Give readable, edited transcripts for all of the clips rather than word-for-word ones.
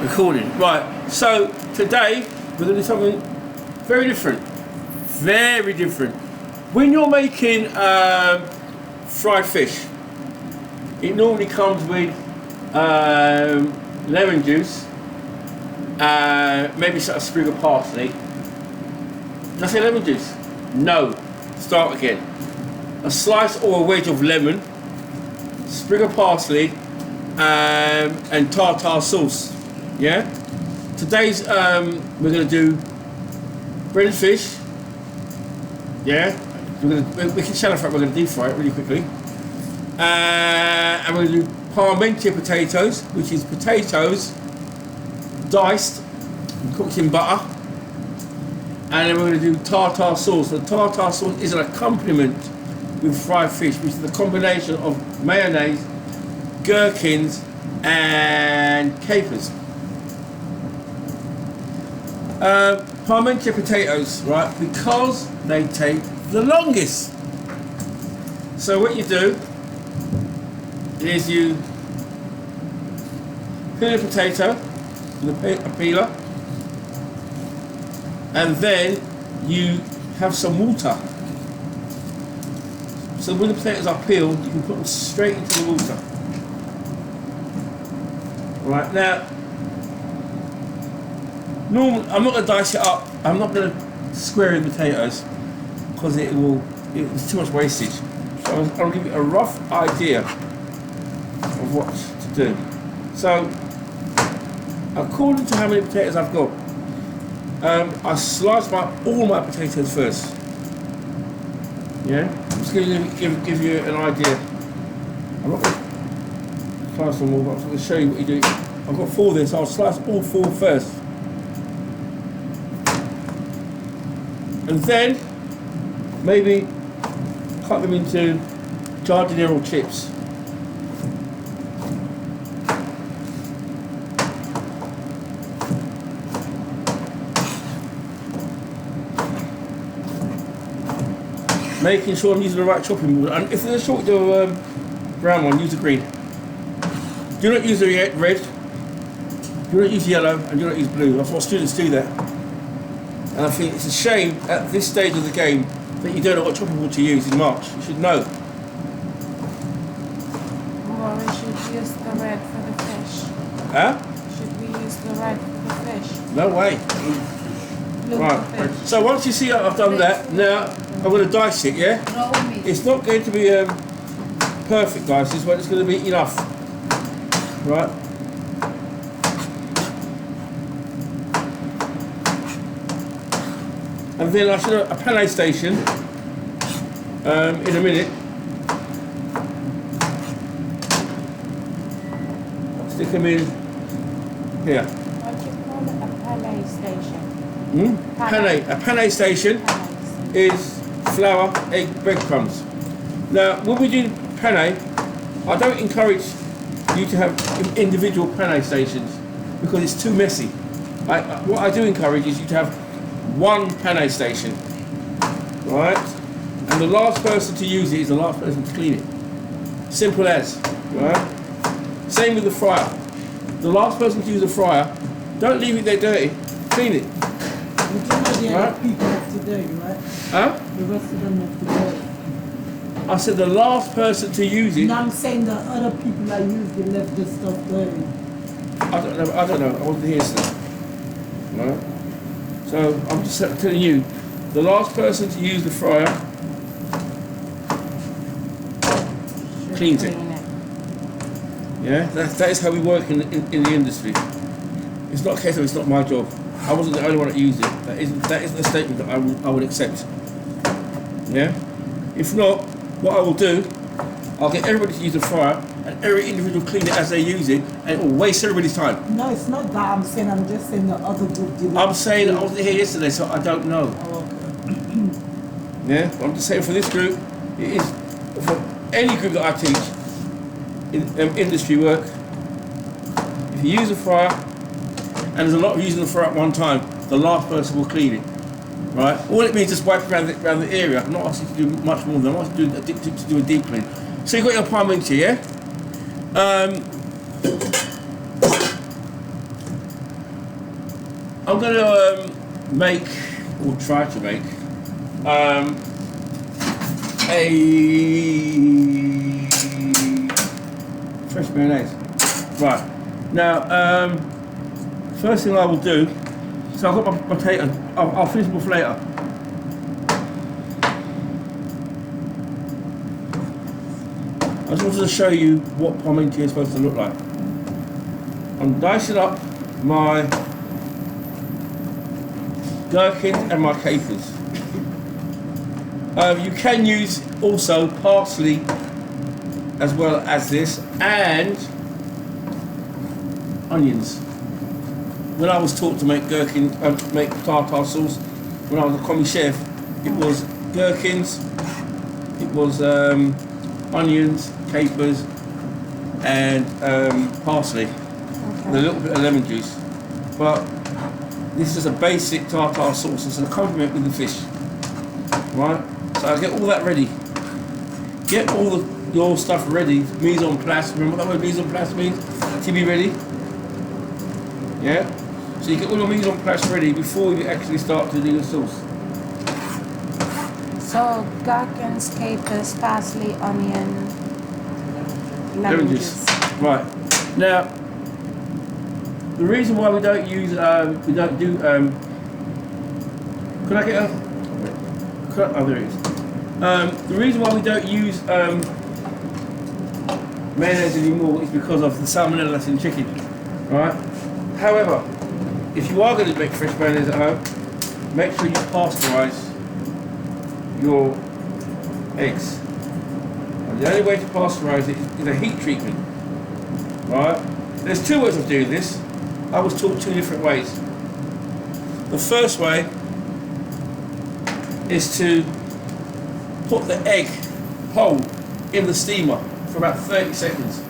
Recording. Right, so today we're going to do something very different. Very different. When you're making fried fish, it normally comes with lemon juice, maybe a sprig of parsley. Did I say lemon juice? No. Start again. A slice or a wedge of lemon, sprig of parsley, and tartar sauce. Yeah. Today's we're gonna do breaded fish. Yeah. We can shallow fry. We're gonna deep fry it really quickly. And we're gonna do parmentier potatoes, which is potatoes diced and cooked in butter. And then we're going to do tartar sauce. The tartar sauce is an accompaniment with fried fish, which is the combination of mayonnaise, gherkins, and capers. Parmentier potatoes, right? Because they take the longest. So what you do is you peel a potato with a peeler, and then you have some water. So when the potatoes are peeled, you can put them straight into the water. Right, now, normally, I'm not going to dice it up. I'm not going to square the potatoes because it's too much wastage. So I'll give you a rough idea of what to do. So, according to how many potatoes I've got, I slice all my potatoes first. Yeah, I'm just going to give you an idea. I'm not going to slice them all, but I'm going to show you what you do. I've got 4 there, so I'll slice all 4 first. And then, maybe cut them into giardiniera chips. Making sure I'm using the right chopping board. And if there's a short brown one, use the green. Do not use the red, do not use yellow, and do not use blue. That's what students do there. And I think it's a shame at this stage of the game that you don't know what chopping board to use in March. You should know. Or we should use the red for the fish. Huh? Should we use the red for the fish? No way. Blue Right. for fish. So once you see I've done that, now I'm going to dice it, yeah? Raw meat. It's not going to be perfect dices, but it's going to be enough. Right? And then I should have a penne station in a minute. Stick them in here. What do you call it? A penne station? A penne station is flour, egg, breadcrumbs. Now, when we do penne, I don't encourage you to have individual penne stations because it's too messy. What I do encourage is you to have one penne station, right? And the last person to use it is the last person to clean it. Simple as, right? Same with the fryer. The last person to use the fryer, don't leave it there dirty, clean it. Right? People of today, right? Huh? The rest of them of today. I said the last person to use it. No, I'm saying that other people that use the left the stuff dirty. I don't know. I wasn't here, sir. Right? So I'm just telling you, the last person to use the fryer cleans it. Yeah, that is how we work in the industry. It's not a case of it's not my job. I wasn't the only one that used it. That isn't a statement that I would accept. Yeah? If not, what I will do, I'll get everybody to use the fryer and every individual clean it as they use it, and it will waste everybody's time. No, it's not that I'm saying. I'm just saying the other group did. I'm saying I wasn't here yesterday, so I don't know. Oh, okay. Yeah? I'm just saying for this group, it is for any group that I teach in industry work. If you use a fryer, and there's a lot of using the fryer at one time, the last person will clean it. Right? All it means is just wipe around the area. I'm not asking you to do much more than that. I'm asking you to do a deep clean. So you've got your parmentier, yeah? I'm going to make, or try to make, a fresh mayonnaise. Right. Now, first thing I will do, so I've got my potato, I'll finish them off later. I just wanted to show you what parmentier is supposed to look like. I'm dicing up my gherkins and my capers. You can use also parsley as well as this, and onions. When I was taught to make make tartar sauce, when I was a commis chef, it was gherkins, it was onions, capers, and parsley, and a little bit of lemon juice. But this is a basic tartar sauce. It's an accompaniment with the fish, right? So I get all that ready. Get all your stuff ready. Mise en place. Remember what that word mise en place means? To be ready. Yeah. So you get all your mise en place ready before you actually start to do the sauce. So gherkins, capers, parsley, onion, lemon juice. Right. Now, the reason why we don't use, we don't do, could I get a, oh there it is. The reason why we don't use mayonnaise anymore is because of the salmonella that's in chicken, right? However, if you are going to make fresh mayonnaise at home, make sure you pasteurize your eggs. And the only way to pasteurize it is a heat treatment, right? There's two ways of doing this. I was taught two different ways. The first way is to put the egg whole in the steamer for about 30 seconds.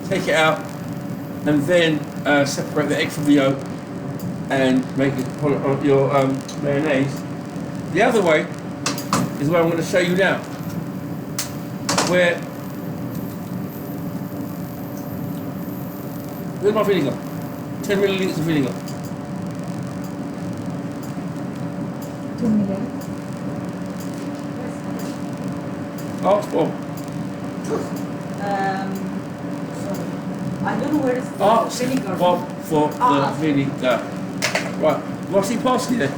Take it out and then separate the egg from the yolk and make it your mayonnaise. The other way is what I'm going to show you now, where where's my vinegar? 10 millilitres of vinegar. 2 milliliters. Ask Bob. Sorry. I don't know where is the Ask vinegar. Bob for the vinegar. Right, do I see parsley there?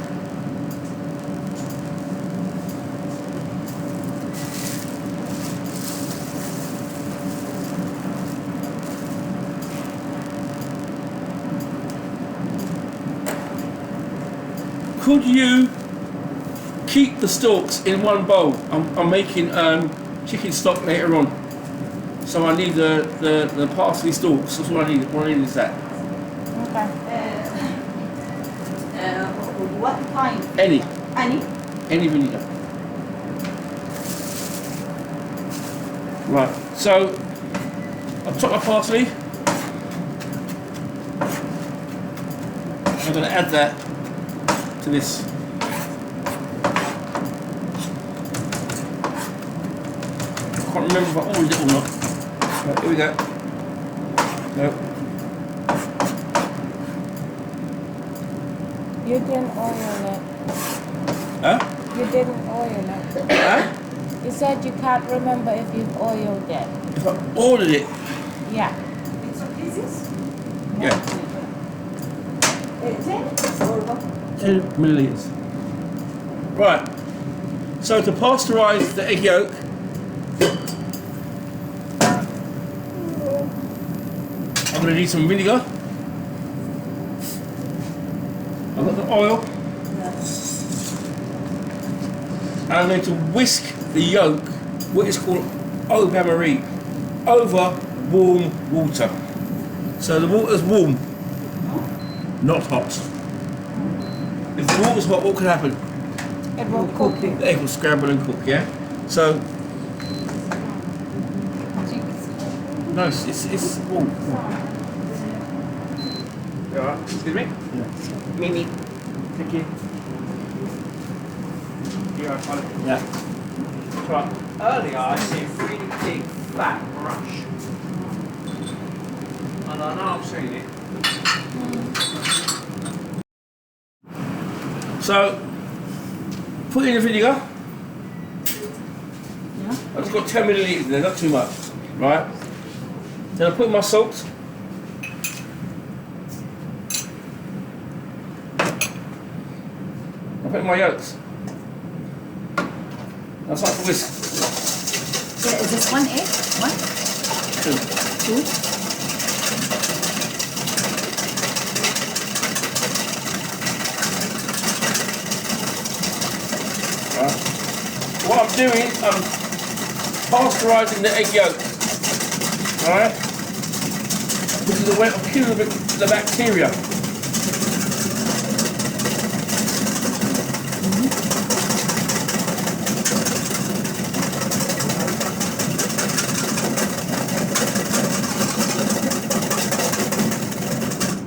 Could you keep the stalks in one bowl? I'm making chicken stock later on, so I need the parsley stalks. That's what I need. What I need is that. Okay. What kind? Any vinegar. Right. So I've chopped my parsley. I'm going to add that to this. I can't remember if I oiled it or not. Right, here we go. No. You didn't oil it. Huh? You didn't oil it. Huh? You said you can't remember if you've oiled it. If I ordered it, Yeah. It's okay, this? yeah, 10 or what? 10 millilitres. Right. So to pasteurize the egg yolk, I'm going to need some vinegar. I've got the oil. And I'm going to whisk the yolk, what is called au bain-marie, over warm water. So the water's warm, not hot. If the water's hot, what could happen? It will cook. The egg will scramble and cook, yeah? So, no, it's warm. You alright? Excuse me? Yeah. Mimi. Thank you. You alright, yeah. Right. Earlier I see a really big flat brush. And I know I've seen it. So, put in the vinegar. Yeah. I've just got 10 millilitres in there, not too much, right? Then I put in my salt. I put in my yolks. Now start to whisk. Yeah, is this 1 egg? 1? 2? Right. What I'm doing, I'm pasteurising the egg yolk. Alright? This is a way of killing the bacteria.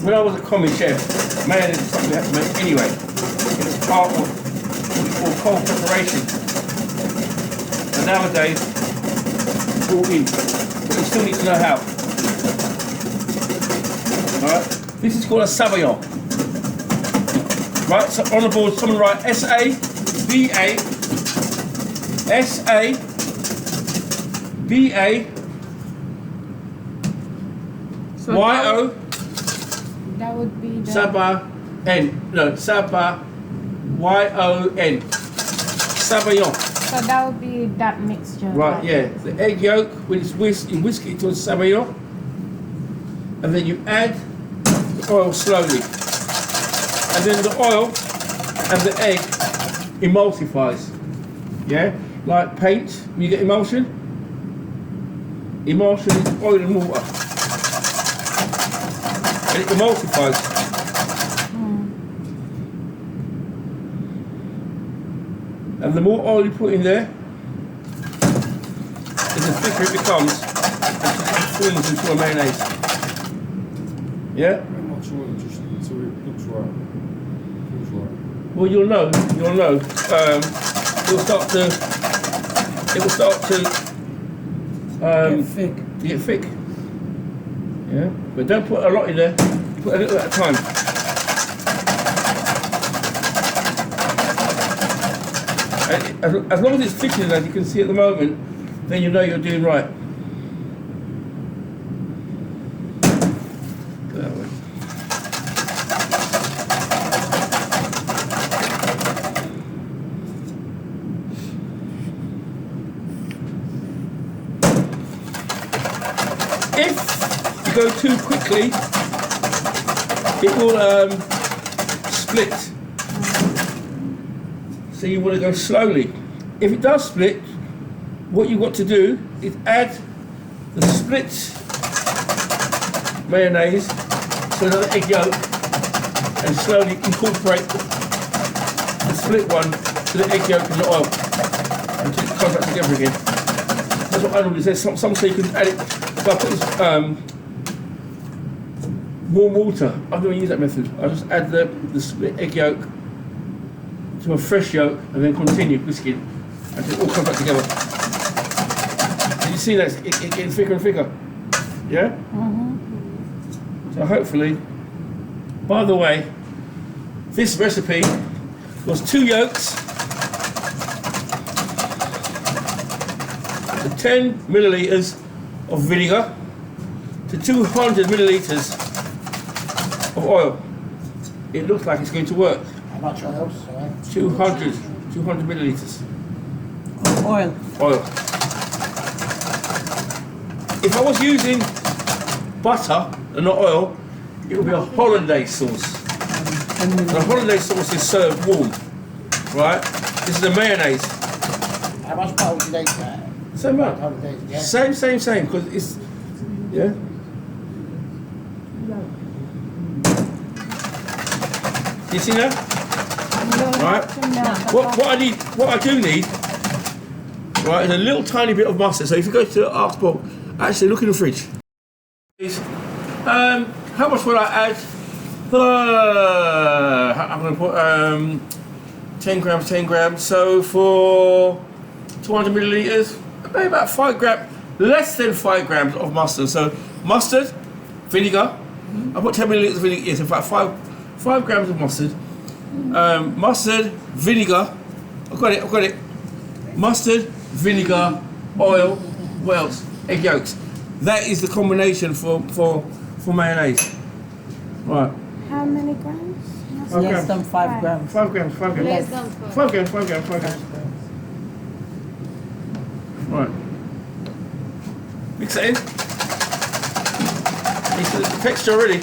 When I was a commie chef, mayonnaise is something we had to make anyway. It was part of what we call cold preparation. And nowadays, it's brought in, but you still need to know how. Alright? This is called a Sabayon. Right, so on the board, someone write S-A-B-A, S-A-B-A, So Y-O, that would be the Saba-N. No, Saba-Y-O-N. Sabayon. so that would be that mixture. Right, yeah. The egg yolk, when it's whisked, you whisk it to a Sabayon. And then you add the oil slowly. And then the oil and the egg emulsifies. Yeah? Like paint, when you get emulsion. Emulsion is oil and water. And it emulsifies. And the more oil you put in there, the thicker it becomes until it forms into a mayonnaise. Yeah? How much oil just so it looks right? Feels right. Well, you'll know. It will start to Get thick. get thick. Yeah? But don't put a lot in there. Put a little at a time. And as long as it's thickening, as you can see at the moment, then you know you're doing right. That way. If you go too quickly, it will split. So you want to go slowly. If it does split, what you've got to do is add the split mayonnaise to another egg yolk and slowly incorporate the split one to the egg yolk and the oil until it comes back together again. That's what I normally say. Some say you can add it by putting warm water. I don't use that method. I just add the split egg yolk to a fresh yolk and then continue whisking until it all comes back together. And you see that it's getting thicker and thicker. Yeah? So hopefully, by the way, this recipe was 2 yolks to 10 millilitres of vinegar to 200 millilitres of oil. It looks like it's going to work. How much oil? Sorry. 200 millilitres Oil. oil. If I was using butter and not oil, it would be a hollandaise sauce. And the hollandaise sauce is served warm, right? This is a mayonnaise. How much butter would you take that? Same amount. 100 days, yeah? Same, because it's, yeah? You see that? Right. What I do need, right, is a little tiny bit of mustard. So if you go to the Arts box, actually look in the fridge. How much will I add? I'm going to put 10 grams. So for 200 millilitres, maybe about 5 grams, less than 5 grams of mustard. So mustard, vinegar. I put 10 millilitres of vinegar. Yes, about 5 grams of mustard. mustard, vinegar. I've got it. Mustard, vinegar, oil, what else? Egg yolks. That is the combination for mayonnaise. Right. How many grams? Less than 5 grams. 5 grams. Less than 5 grams. Right. Mix it in. It's the texture already.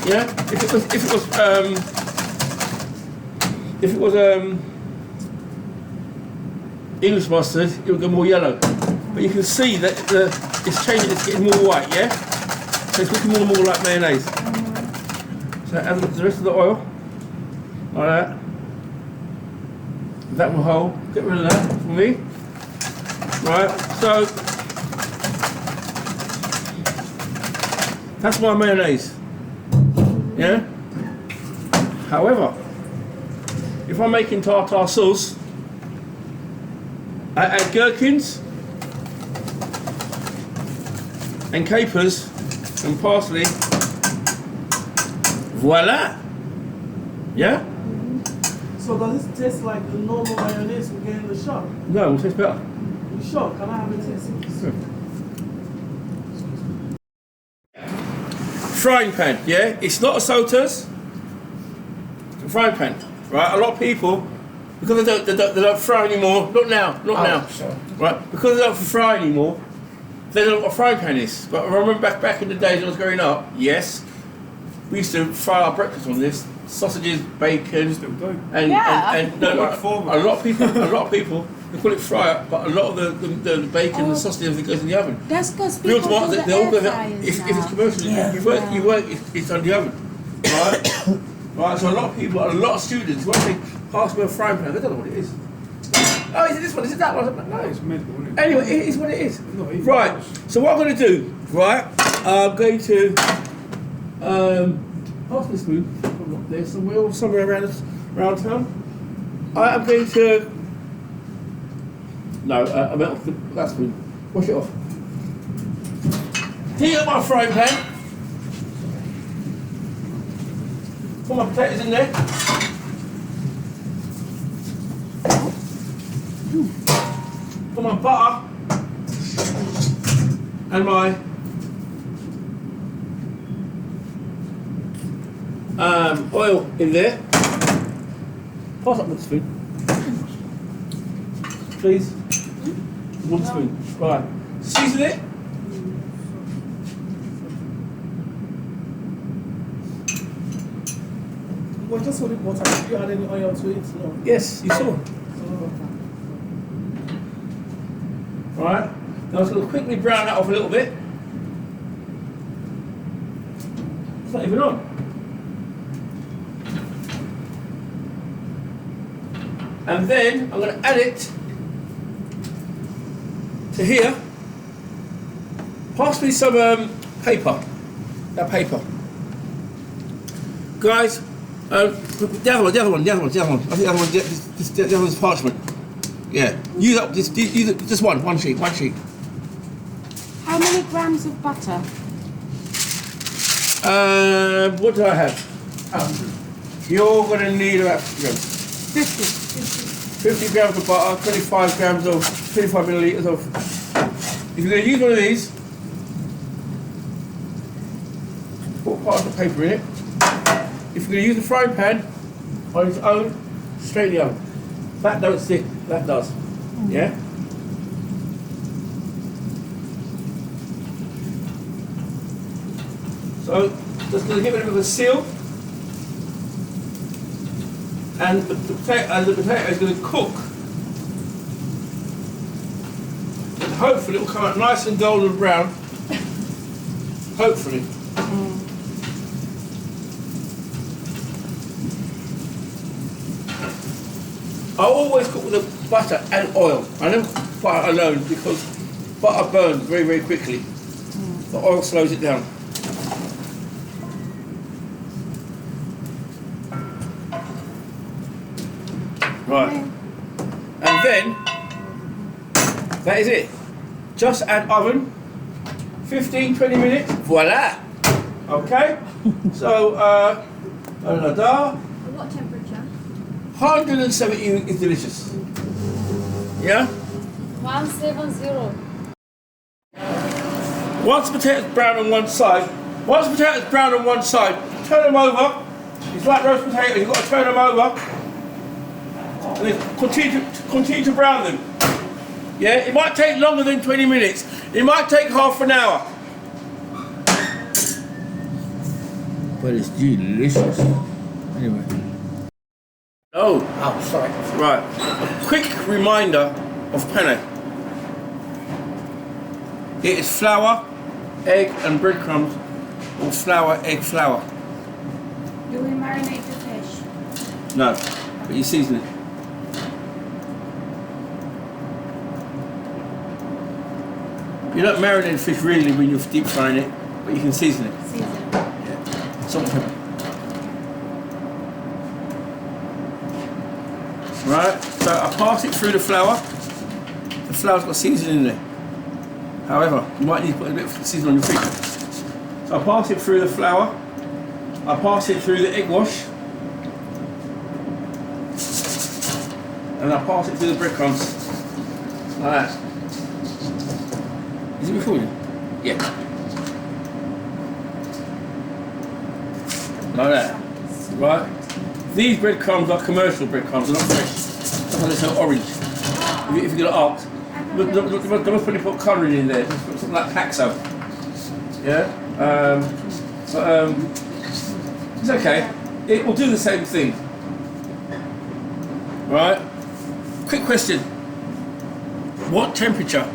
Yeah. If it was English mustard, it would go more yellow. But you can see that it's changing. It's getting more white. Yeah. So it's looking more and more like mayonnaise. So add the rest of the oil, like that. That will hold. Get rid of that for me. Right. So that's my mayonnaise. Yeah. However, if I'm making tartar sauce, I add gherkins and capers and parsley. Voila! Yeah? So does this taste like the normal mayonnaise we get in the shop? No, it tastes better. You sure? Can I have a taste? Frying pan, yeah? It's not a sauteuse. It's a frying pan, right? A lot of people, because they don't fry anymore, not now, Sure. right? Because they don't fry anymore, they don't know what a frying pan is. But I remember back in the days when I was growing up, yes, we used to fry our breakfast on this, sausages, bacon, and no, a lot of people, they call it fryer, but a lot of the bacon and the sausage and everything goes in the oven. That's because Real people tomato, do they all the go air out. fryers If it's now. commercial, you work, it's on the oven, right? Right. So a lot of people, a lot of students, when they pass me a frying pan, they don't know what it is. Oh, is it this one? Is it that one? No, It's mental, isn't it? anyway, it is what it is. Not even Right. close. So what I'm going to do, right? I'm going to pass the spoon from up there somewhere around town. I am going to. No, I meant off that spoon. Wash it off. Heat up my frying pan. Put my potatoes in there. Put my butter and my oil in there. Pass up with the spoon. Please. One spoon. Right. Season it. Well, just only water. Did you add any oil to it? No. Yes, you saw. Right. Now I'm just going to quickly brown that off a little bit. It's not even on. And then I'm going to add it to here. Pass me some paper. That paper. Guys, the other one. I think the other one's parchment. Yeah. Use up this. Use just one sheet. How many grams of butter? What do I have? You're going to need about 50 grams. 50 grams of butter, 25 milliliters of. If you're going to use one of these, put part of the paper in it. If you're going to use the frying pan on its own, straight in the oven. That don't stick, that does. Yeah? So, just going to give it a bit of a seal. And the potato is going to cook. And hopefully it will come out nice and golden brown. Hopefully. I always cook with the butter and oil. I never cook butter alone because butter burns very, very quickly. The oil slows it down. Right. And then, that is it. Just add oven, 15-20 minutes, voila. Okay? So, What temperature? 170 is delicious. Yeah? 170. Once the potatoes brown on one side, turn them over. It's like roast potatoes, you've got to turn them over. And then continue to brown them. Yeah, it might take longer than 20 minutes. It might take half an hour. But it's delicious. Anyway. Oh, sorry. right. A quick reminder of penne. It is flour, egg and breadcrumbs, or flour, egg, flour. Do we marinate the fish? No, but you season it. You don't marinate the fish really when you're deep frying it, but you can season it. Season. Yeah. Salt and pepper. Right, so I pass it through the flour. The flour's got seasoning in there. However, you might need to put a bit of seasoning on your fish. So I pass it through the flour. I pass it through the egg wash. And I pass it through the breadcrumbs. Like that. Is it recording? Yeah. Like that. Right? These breadcrumbs are commercial breadcrumbs, they're not fresh. That's why they're so orange. If you're gonna ask, they must probably put colouring in there, something like Paxo. Yeah? It's okay. It will do the same thing. Right? Quick question. What temperature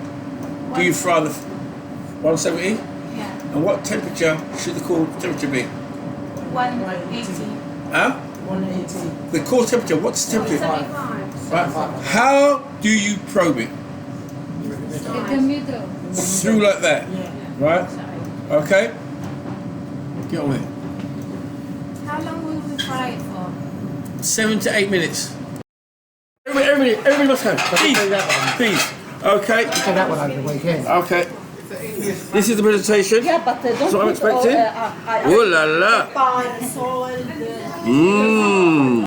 do you fry the 170? Yeah. And what temperature should the core temperature be? 180. Huh? 180. The core temperature, what's the temperature? 75. Right. How do you probe it? In the middle. Through like that. Yeah. Right? Okay? Get on with it. How long will we fry it for? 7 to 8 minutes. Everybody must have. Please. Please. Okay. So that one over the weekend. Okay. This is the presentation. Yeah, but don't That's what I'm put all, expecting. Ooh la la. fine soil. Mmm.